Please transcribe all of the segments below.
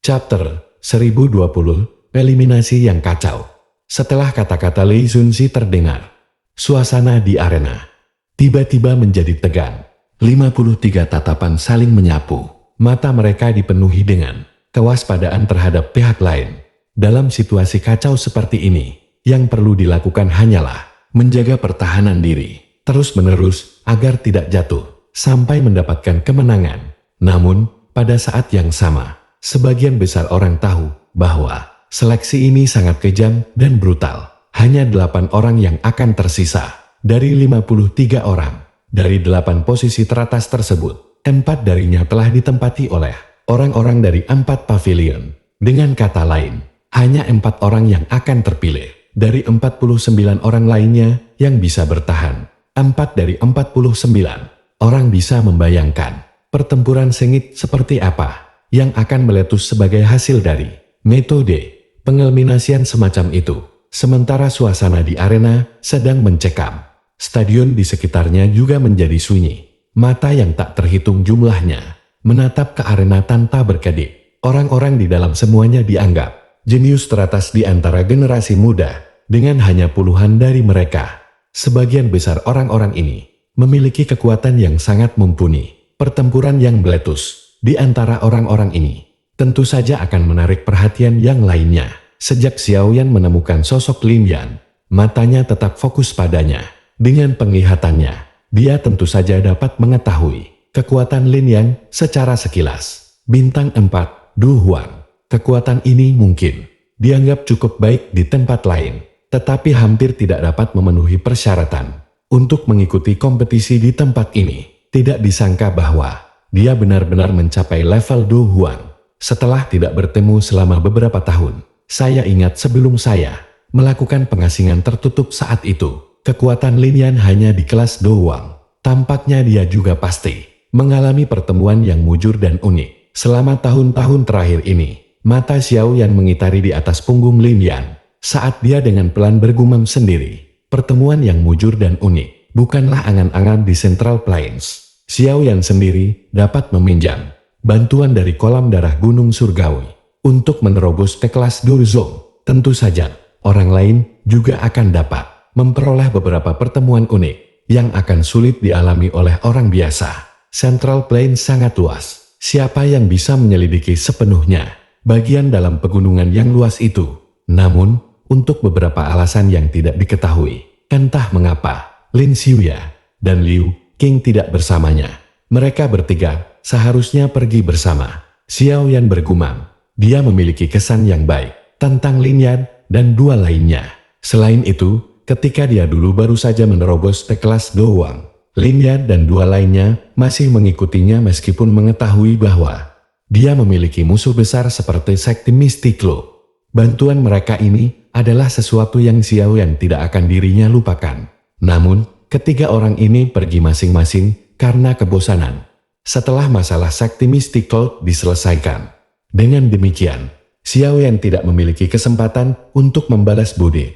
Chapter 1020, Eliminasi yang Kacau. Setelah kata-kata Lee Junzi terdengar, suasana di arena tiba-tiba menjadi tegang. 53 tatapan saling menyapu. Mata mereka dipenuhi dengan kewaspadaan terhadap pihak lain. Dalam situasi kacau seperti ini, yang perlu dilakukan hanyalah menjaga pertahanan diri terus-menerus agar tidak jatuh sampai mendapatkan kemenangan. Namun, pada saat yang sama, sebagian besar orang tahu bahwa seleksi ini sangat kejam dan brutal. Hanya 8 orang yang akan tersisa dari 53 orang. Dari 8 posisi teratas tersebut, 4 darinya telah ditempati oleh orang-orang dari 4 pavilion. Dengan kata lain, hanya 4 orang yang akan terpilih dari 49 orang lainnya yang bisa bertahan. 4 dari 49 orang bisa membayangkan pertempuran sengit seperti apa yang akan meletus sebagai hasil dari metode pengeliminasian semacam itu. Sementara suasana di arena sedang mencekam. Stadion di sekitarnya juga menjadi sunyi. Mata yang tak terhitung jumlahnya menatap ke arena tanpa berkedip. Orang-orang di dalam semuanya dianggap jenius teratas di antara generasi muda. Dengan hanya puluhan dari mereka, sebagian besar orang-orang ini memiliki kekuatan yang sangat mumpuni. Pertempuran yang meletus di antara orang-orang ini tentu saja akan menarik perhatian yang lainnya. Sejak Xiaoyan menemukan sosok Lin Yan, matanya tetap fokus padanya. Dengan penglihatannya, dia tentu saja dapat mengetahui kekuatan Lin Yan secara sekilas. Bintang 4, Du Huang. Kekuatan ini mungkin dianggap cukup baik di tempat lain, tetapi hampir tidak dapat memenuhi persyaratan untuk mengikuti kompetisi di tempat ini. Tidak disangka bahwa dia benar-benar mencapai level Du Huang. Setelah tidak bertemu selama beberapa tahun, saya ingat sebelum saya melakukan pengasingan tertutup saat itu, kekuatan Lin Yan hanya di kelas Du Huang. Tampaknya dia juga pasti mengalami pertemuan yang mujur dan unik. Selama tahun-tahun terakhir ini, mata Xiaoyan mengitari di atas punggung Lin Yan saat dia dengan pelan bergumam sendiri. Pertemuan yang mujur dan unik bukanlah angan-angan di Central Plains. Xiaoyan sendiri dapat meminjam bantuan dari kolam darah Gunung Surgawi untuk menerobos ke kelas Duzong. Tentu saja, orang lain juga akan dapat memperoleh beberapa pertemuan unik yang akan sulit dialami oleh orang biasa. Central Plains sangat luas. Siapa yang bisa menyelidiki sepenuhnya bagian dalam pegunungan yang luas itu? Namun, untuk beberapa alasan yang tidak diketahui, entah mengapa, Lin Xiuya dan Liu King tidak bersamanya. Mereka bertiga seharusnya pergi bersama. Xiaoyan bergumam. Dia memiliki kesan yang baik tentang Lin Yan dan 2 lainnya. Selain itu, ketika dia dulu baru saja menerobos ke kelas Du Huang, Lin Yan dan 2 lainnya masih mengikutinya meskipun mengetahui bahwa dia memiliki musuh besar seperti sekte Mysticlo. Bantuan mereka ini adalah sesuatu yang Xiaoyan tidak akan dirinya lupakan. Namun, ketiga orang ini pergi masing-masing karena kebosanan. Setelah masalah sakti Mystical diselesaikan. Dengan demikian, Xiaoyan tidak memiliki kesempatan untuk membalas budi.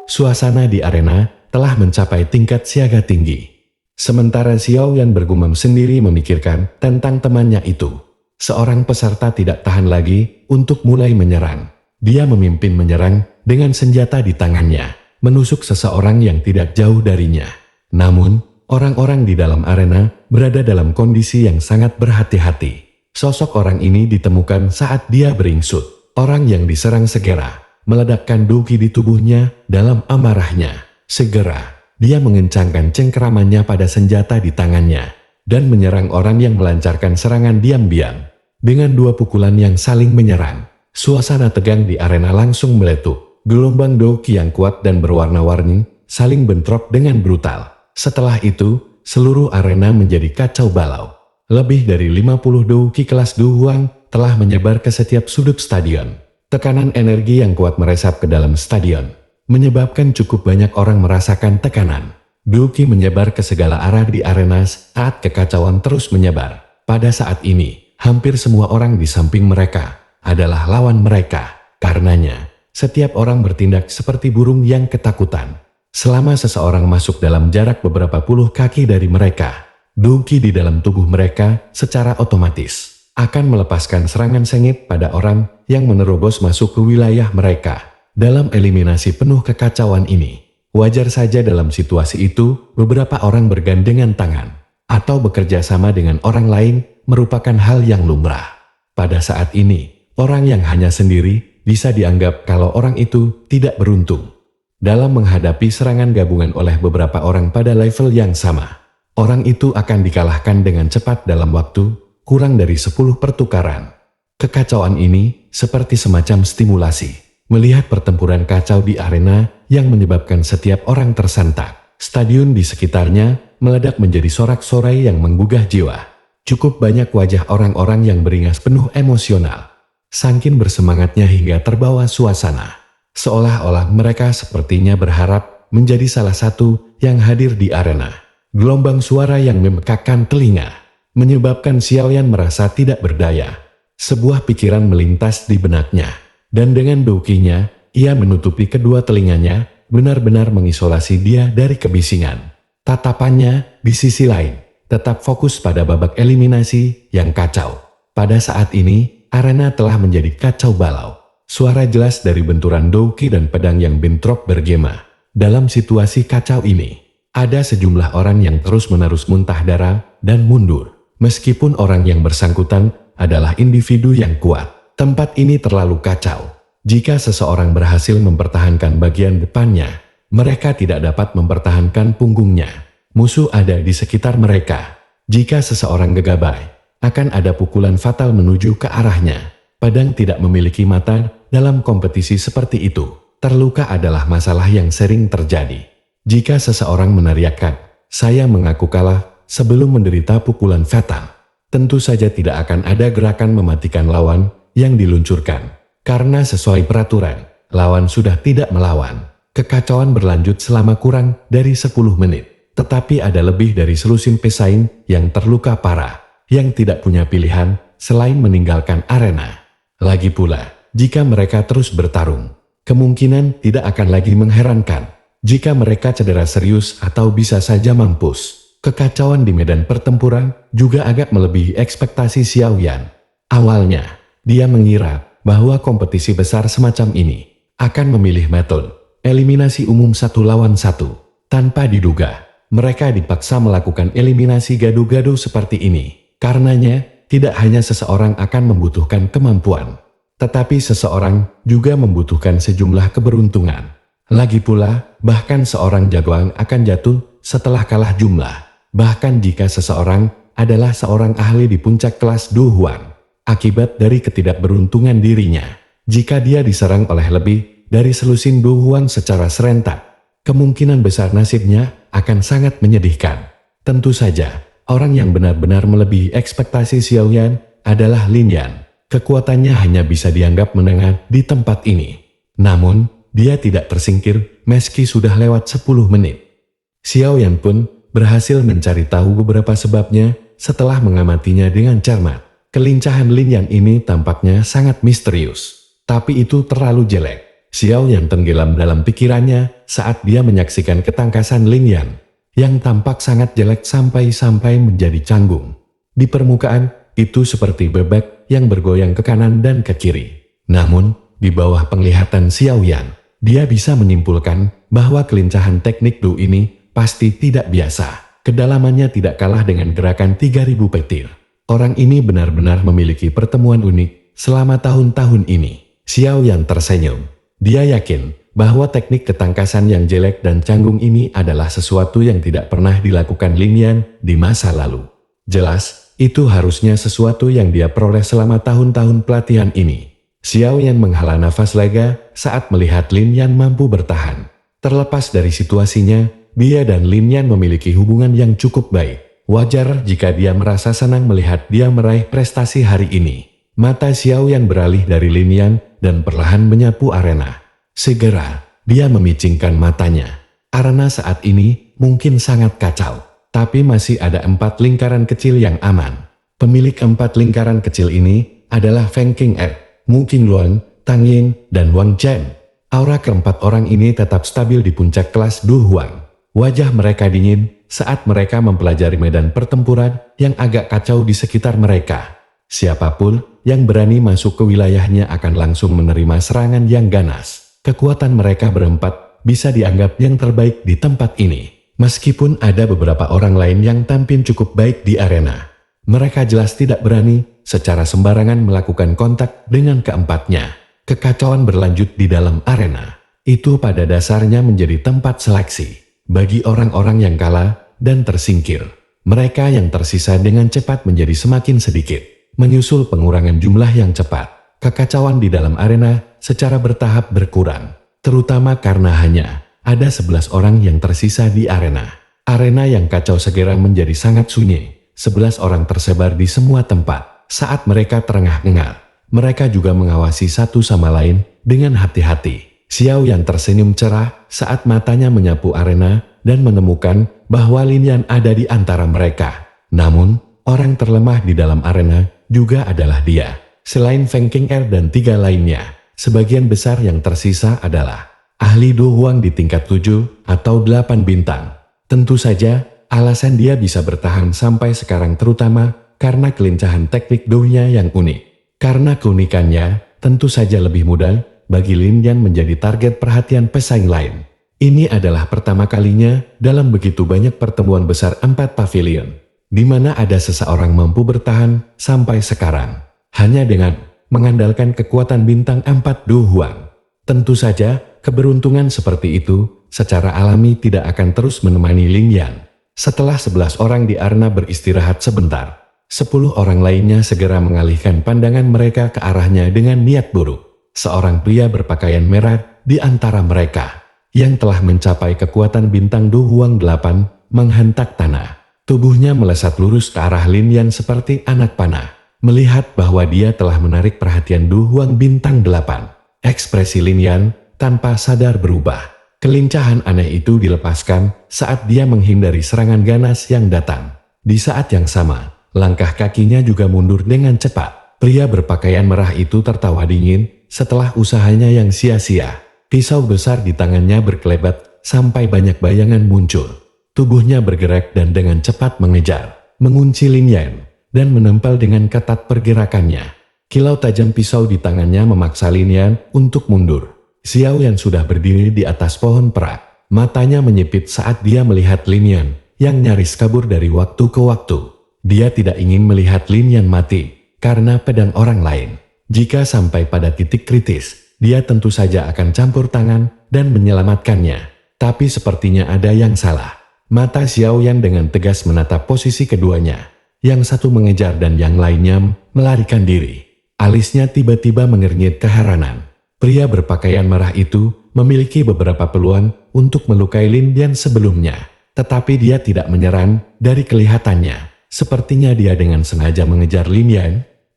Suasana di arena telah mencapai tingkat siaga tinggi. Sementara Xiaoyan bergumam sendiri memikirkan tentang temannya itu. Seorang peserta tidak tahan lagi untuk mulai menyerang. Dia memimpin menyerang dengan senjata di tangannya, menusuk seseorang yang tidak jauh darinya. Namun, orang-orang di dalam arena berada dalam kondisi yang sangat berhati-hati. Sosok orang ini ditemukan saat dia beringsut. Orang yang diserang segera meledakkan duki di tubuhnya dalam amarahnya. Segera, dia mengencangkan cengkeramannya pada senjata di tangannya dan menyerang orang yang melancarkan serangan diam-diam. Dengan 2 pukulan yang saling menyerang, suasana tegang di arena langsung meletup. Gelombang doki yang kuat dan berwarna-warni saling bentrok dengan brutal. Setelah itu, seluruh arena menjadi kacau balau. Lebih dari 50 doki kelas Du Huang telah menyebar ke setiap sudut stadion. Tekanan energi yang kuat meresap ke dalam stadion, menyebabkan cukup banyak orang merasakan tekanan. Doki menyebar ke segala arah di arena saat kekacauan terus menyebar. Pada saat ini, hampir semua orang di samping mereka adalah lawan mereka. Karenanya, setiap orang bertindak seperti burung yang ketakutan. Selama seseorang masuk dalam jarak beberapa puluh kaki dari mereka, doki di dalam tubuh mereka secara otomatis akan melepaskan serangan sengit pada orang yang menerobos masuk ke wilayah mereka. Dalam eliminasi penuh kekacauan ini, wajar saja dalam situasi itu beberapa orang bergandengan tangan atau bekerja sama dengan orang lain merupakan hal yang lumrah. Pada saat ini, orang yang hanya sendiri bisa dianggap kalau orang itu tidak beruntung. Dalam menghadapi serangan gabungan oleh beberapa orang pada level yang sama, orang itu akan dikalahkan dengan cepat dalam waktu kurang dari 10 pertukaran. Kekacauan ini seperti semacam stimulasi. Melihat pertempuran kacau di arena yang menyebabkan setiap orang tersentak, stadion di sekitarnya meledak menjadi sorak-sorai yang menggugah jiwa. Cukup banyak wajah orang-orang yang beringas penuh emosional. Saking bersemangatnya hingga terbawa suasana. Seolah-olah mereka sepertinya berharap menjadi salah satu yang hadir di arena. Gelombang suara yang memekakkan telinga menyebabkan Xiao Yan merasa tidak berdaya. Sebuah pikiran melintas di benaknya, dan dengan dokinya, ia menutupi kedua telinganya, benar-benar mengisolasi dia dari kebisingan. Tatapannya, di sisi lain, tetap fokus pada babak eliminasi yang kacau. Pada saat ini, arena telah menjadi kacau balau. Suara jelas dari benturan doki dan pedang yang bentrok bergema. Dalam situasi kacau ini, ada sejumlah orang yang terus-menerus muntah darah dan mundur. Meskipun orang yang bersangkutan adalah individu yang kuat, tempat ini terlalu kacau. Jika seseorang berhasil mempertahankan bagian depannya, mereka tidak dapat mempertahankan punggungnya. Musuh ada di sekitar mereka. Jika seseorang gegabah, akan ada pukulan fatal menuju ke arahnya. Pedang tidak memiliki mata dalam kompetisi seperti itu. Terluka adalah masalah yang sering terjadi. Jika seseorang meneriakkan, "Saya mengaku kalah," sebelum menderita pukulan fatal, tentu saja tidak akan ada gerakan mematikan lawan yang diluncurkan. Karena sesuai peraturan, lawan sudah tidak melawan. Kekacauan berlanjut selama kurang dari 10 menit. Tetapi ada lebih dari selusin pesaing yang terluka parah, yang tidak punya pilihan selain meninggalkan arena. Lagi pula, jika mereka terus bertarung, kemungkinan tidak akan lagi mengherankan jika mereka cedera serius atau bisa saja mampus. Kekacauan di medan pertempuran juga agak melebihi ekspektasi Xiao Yan. Awalnya, dia mengira bahwa kompetisi besar semacam ini akan memilih metode eliminasi umum 1 lawan 1. Tanpa diduga, mereka dipaksa melakukan eliminasi gado-gado seperti ini. Karenanya, tidak hanya seseorang akan membutuhkan kemampuan, tetapi seseorang juga membutuhkan sejumlah keberuntungan. Lagi pula, bahkan seorang jagoan akan jatuh setelah kalah jumlah. Bahkan jika seseorang adalah seorang ahli di puncak kelas Du Huan, akibat dari ketidakberuntungan dirinya. Jika dia diserang oleh lebih dari selusin Du Huan secara serentak, kemungkinan besar nasibnya akan sangat menyedihkan. Tentu saja, orang yang benar-benar melebihi ekspektasi Xiao Yan adalah Lin Yan. Kekuatannya hanya bisa dianggap menengah di tempat ini. Namun, dia tidak tersingkir meski sudah lewat 10 menit. Xiao Yan pun berhasil mencari tahu beberapa sebabnya setelah mengamatinya dengan cermat. Kelincahan Lin Yan ini tampaknya sangat misterius. Tapi itu terlalu jelek. Xiao Yan tenggelam dalam pikirannya saat dia menyaksikan ketangkasan Lin Yan yang tampak sangat jelek sampai menjadi canggung. Di permukaan, itu seperti bebek yang bergoyang ke kanan dan ke kiri. Namun, di bawah penglihatan Xiao Yan, dia bisa menyimpulkan bahwa kelincahan teknik Du ini pasti tidak biasa. Kedalamannya tidak kalah dengan gerakan 3000 petir. Orang ini benar-benar memiliki pertemuan unik selama tahun-tahun ini. Xiao Yan tersenyum. Dia yakin bahwa teknik ketangkasan yang jelek dan canggung ini adalah sesuatu yang tidak pernah dilakukan Lin Yan di masa lalu. Jelas, itu harusnya sesuatu yang dia peroleh selama tahun-tahun pelatihan ini. Xiao Yan menghela nafas lega saat melihat Lin Yan mampu bertahan. Terlepas dari situasinya, dia dan Lin Yan memiliki hubungan yang cukup baik. Wajar jika dia merasa senang melihat dia meraih prestasi hari ini. Mata Xiao Yan beralih dari Lin Yan dan perlahan menyapu arena. Segera, dia memicingkan matanya. Arena saat ini mungkin sangat kacau, tapi masih ada 4 lingkaran kecil yang aman. Pemilik 4 lingkaran kecil ini adalah Feng Qing'er, Mu Qingluan, Tang Ying, dan Wang Chen. Aura keempat orang ini tetap stabil di puncak kelas Du Huan. Wajah mereka dingin saat mereka mempelajari medan pertempuran yang agak kacau di sekitar mereka. Siapapun yang berani masuk ke wilayahnya akan langsung menerima serangan yang ganas. Kekuatan mereka berempat bisa dianggap yang terbaik di tempat ini. Meskipun ada beberapa orang lain yang tampil cukup baik di arena, mereka jelas tidak berani secara sembarangan melakukan kontak dengan keempatnya. Kekacauan berlanjut di dalam arena. Itu pada dasarnya menjadi tempat seleksi bagi orang-orang yang kalah dan tersingkir. Mereka yang tersisa dengan cepat menjadi semakin sedikit. Menyusul pengurangan jumlah yang cepat, kekacauan di dalam arena secara bertahap berkurang, terutama karena hanya ada 11 orang yang tersisa di arena. Arena yang kacau segera menjadi sangat sunyi. 11 orang tersebar di semua tempat. Saat mereka terengah-engah, mereka juga mengawasi satu sama lain dengan hati-hati. Xiao yang tersenyum cerah saat matanya menyapu arena dan menemukan bahwa Lin Yan ada di antara mereka. Namun, orang terlemah di dalam arena juga adalah dia. Selain Feng Qing'er dan 3 lainnya, sebagian besar yang tersisa adalah ahli Do Huang di tingkat 7 atau 8 bintang. Tentu saja, alasan dia bisa bertahan sampai sekarang terutama karena kelincahan teknik Do-nya yang unik. Karena keunikannya, tentu saja lebih mudah bagi Lin Yan menjadi target perhatian pesaing lain. Ini adalah pertama kalinya dalam begitu banyak pertemuan besar 4 pavilion, di mana ada seseorang mampu bertahan sampai sekarang, hanya dengan mengandalkan kekuatan bintang 4 Do Huang. Tentu saja, keberuntungan seperti itu secara alami tidak akan terus menemani Lin Yan. Setelah 11 orang di arena beristirahat sebentar, 10 orang lainnya segera mengalihkan pandangan mereka ke arahnya dengan niat buruk. Seorang pria berpakaian merah di antara mereka, yang telah mencapai kekuatan bintang Do Huang 8, menghentak tanah. Tubuhnya melesat lurus ke arah Lin Yan seperti anak panah. Melihat bahwa dia telah menarik perhatian Du Huang bintang 8, ekspresi Lin Yan tanpa sadar berubah. Kelincahan aneh itu dilepaskan saat dia menghindari serangan ganas yang datang. Di saat yang sama, langkah kakinya juga mundur dengan cepat. Pria berpakaian merah itu tertawa dingin setelah usahanya yang sia-sia. Pisau besar di tangannya berkelebat sampai banyak bayangan muncul. Tubuhnya bergerak dan dengan cepat mengejar, mengunci Lin Yan, dan menempel dengan ketat pergerakannya. Kilau tajam pisau di tangannya memaksa Lin Yan untuk mundur. Xiao yang sudah berdiri di atas pohon perak, matanya menyipit saat dia melihat Lin Yan, yang nyaris kabur dari waktu ke waktu. Dia tidak ingin melihat Lin Yan mati, karena pedang orang lain. Jika sampai pada titik kritis, dia tentu saja akan campur tangan dan menyelamatkannya. Tapi sepertinya ada yang salah. Mata Xiao Yan dengan tegas menatap posisi keduanya. Yang satu mengejar dan yang lainnya melarikan diri. Alisnya tiba-tiba mengernyit keheranan. Pria berpakaian merah itu memiliki beberapa peluang untuk melukai Lin Yan sebelumnya. Tetapi dia tidak menyerang dari kelihatannya. Sepertinya dia dengan sengaja mengejar Lin Yan.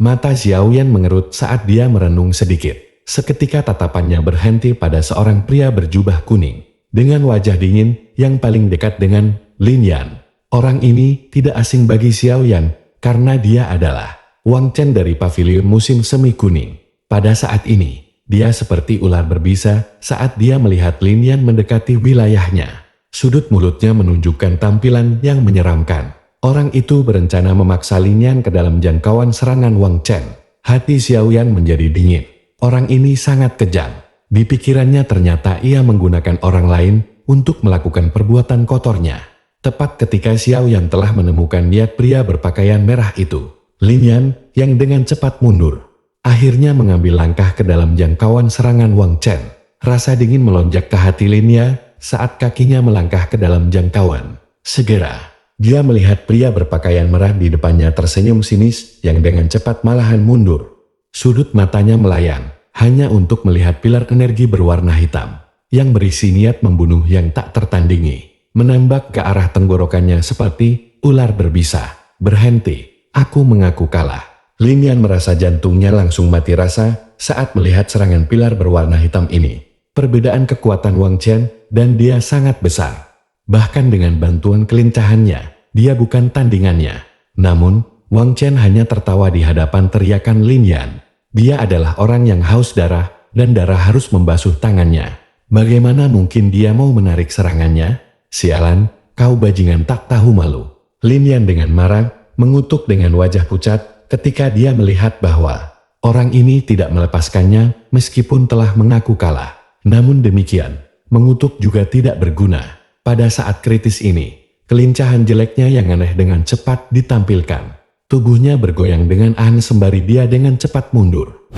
Mata Xiao Yan mengerut saat dia merenung sedikit. Seketika tatapannya berhenti pada seorang pria berjubah kuning. Dengan wajah dingin yang paling dekat dengan Lin Yan. Orang ini tidak asing bagi Xiao Yan karena dia adalah Wang Chen dari pavilion musim semi kuning. Pada saat ini, dia seperti ular berbisa saat dia melihat Lin Yan mendekati wilayahnya. Sudut mulutnya menunjukkan tampilan yang menyeramkan. Orang itu berencana memaksa Lin Yan ke dalam jangkauan serangan Wang Chen. Hati Xiao Yan menjadi dingin. Orang ini sangat kejam. Di pikirannya ternyata ia menggunakan orang lain untuk melakukan perbuatan kotornya. Tepat ketika Xiao Yan telah menemukan niat pria berpakaian merah itu, Lin Yan yang dengan cepat mundur, akhirnya mengambil langkah ke dalam jangkauan serangan Wang Chen. Rasa dingin melonjak ke hati Lin Yan saat kakinya melangkah ke dalam jangkauan. Segera, dia melihat pria berpakaian merah di depannya tersenyum sinis yang dengan cepat malahan mundur. Sudut matanya melayang. Hanya untuk melihat pilar energi berwarna hitam, yang berisi niat membunuh yang tak tertandingi, menembak ke arah tenggorokannya seperti ular berbisa. Berhenti, aku mengaku kalah. Lin Yan merasa jantungnya langsung mati rasa saat melihat serangan pilar berwarna hitam ini. Perbedaan kekuatan Wang Chen dan dia sangat besar. Bahkan dengan bantuan kelincahannya, dia bukan tandingannya. Namun, Wang Chen hanya tertawa di hadapan teriakan Lin Yan. Dia adalah orang yang haus darah, dan darah harus membasuh tangannya. Bagaimana mungkin dia mau menarik serangannya? Sialan, kau bajingan tak tahu malu. Lin Yan dengan marah, mengutuk dengan wajah pucat, ketika dia melihat bahwa orang ini tidak melepaskannya meskipun telah mengaku kalah. Namun demikian, mengutuk juga tidak berguna. Pada saat kritis ini, kelincahan jeleknya yang aneh dengan cepat ditampilkan. Tubuhnya bergoyang dengan aneh sembari dia dengan cepat mundur.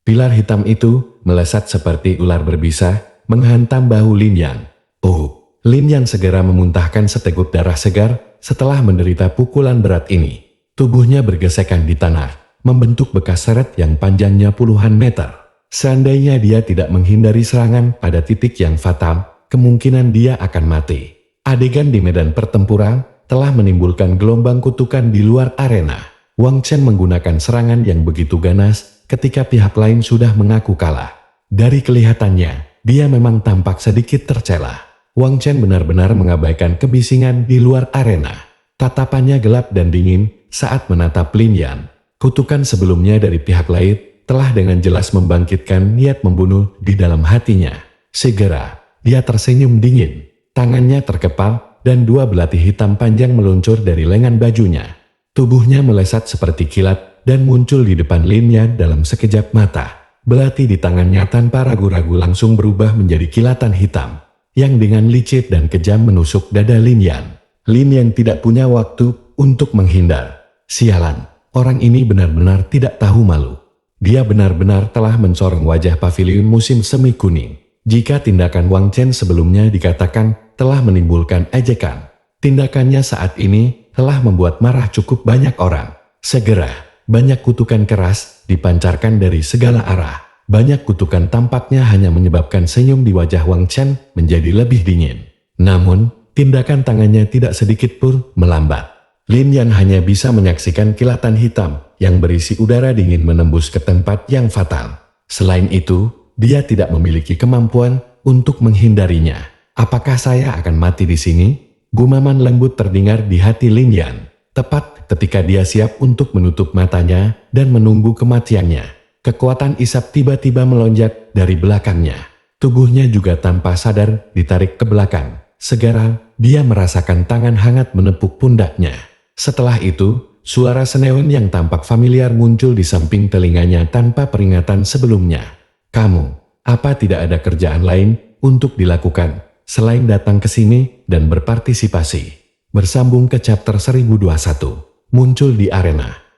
Pilar hitam itu melesat seperti ular berbisa, menghantam bahu Lin Yan. Oh, Lin Yan segera memuntahkan seteguk darah segar setelah menderita pukulan berat ini. Tubuhnya bergesekan di tanah, membentuk bekas seret yang panjangnya puluhan meter. Seandainya dia tidak menghindari serangan pada titik yang fatal, kemungkinan dia akan mati. Adegan di medan pertempuran telah menimbulkan gelombang kutukan di luar arena. Wang Chen menggunakan serangan yang begitu ganas ketika pihak lain sudah mengaku kalah. Dari kelihatannya, dia memang tampak sedikit tercela. Wang Chen benar-benar mengabaikan kebisingan di luar arena. Tatapannya gelap dan dingin saat menatap Lin Yan. Kutukan sebelumnya dari pihak lain telah dengan jelas membangkitkan niat membunuh di dalam hatinya. Segera, dia tersenyum dingin. Tangannya terkepal dan dua belati hitam panjang meluncur dari lengan bajunya. Tubuhnya melesat seperti kilat dan muncul di depan Lin Yan dalam sekejap mata. Belati di tangannya tanpa ragu-ragu langsung berubah menjadi kilatan hitam, yang dengan licik dan kejam menusuk dada Lin Yan. Lin Yan tidak punya waktu untuk menghindar. Sialan, orang ini benar-benar tidak tahu malu. Dia benar-benar telah mencorong wajah pavilion musim semi kuning. Jika tindakan Wang Chen sebelumnya dikatakan telah menimbulkan ejekan, tindakannya saat ini telah membuat marah cukup banyak orang. Segera, banyak kutukan keras dipancarkan dari segala arah. Banyak kutukan tampaknya hanya menyebabkan senyum di wajah Wang Chen menjadi lebih dingin. Namun, tindakan tangannya tidak sedikit pun melambat. Lin Yan hanya bisa menyaksikan kilatan hitam yang berisi udara dingin menembus ke tempat yang fatal. Selain itu, dia tidak memiliki kemampuan untuk menghindarinya. Apakah saya akan mati di sini? Gumaman lembut terdengar di hati Lin Yan, tepat ketika dia siap untuk menutup matanya dan menunggu kematiannya. Kekuatan isap tiba-tiba melonjak dari belakangnya. Tubuhnya juga tanpa sadar ditarik ke belakang. Segera, dia merasakan tangan hangat menepuk pundaknya. Setelah itu, suara senewan yang tampak familiar muncul di samping telinganya tanpa peringatan sebelumnya. Kamu, apa tidak ada kerjaan lain untuk dilakukan selain datang ke sini dan berpartisipasi? Bersambung ke chapter 1021, muncul di arena.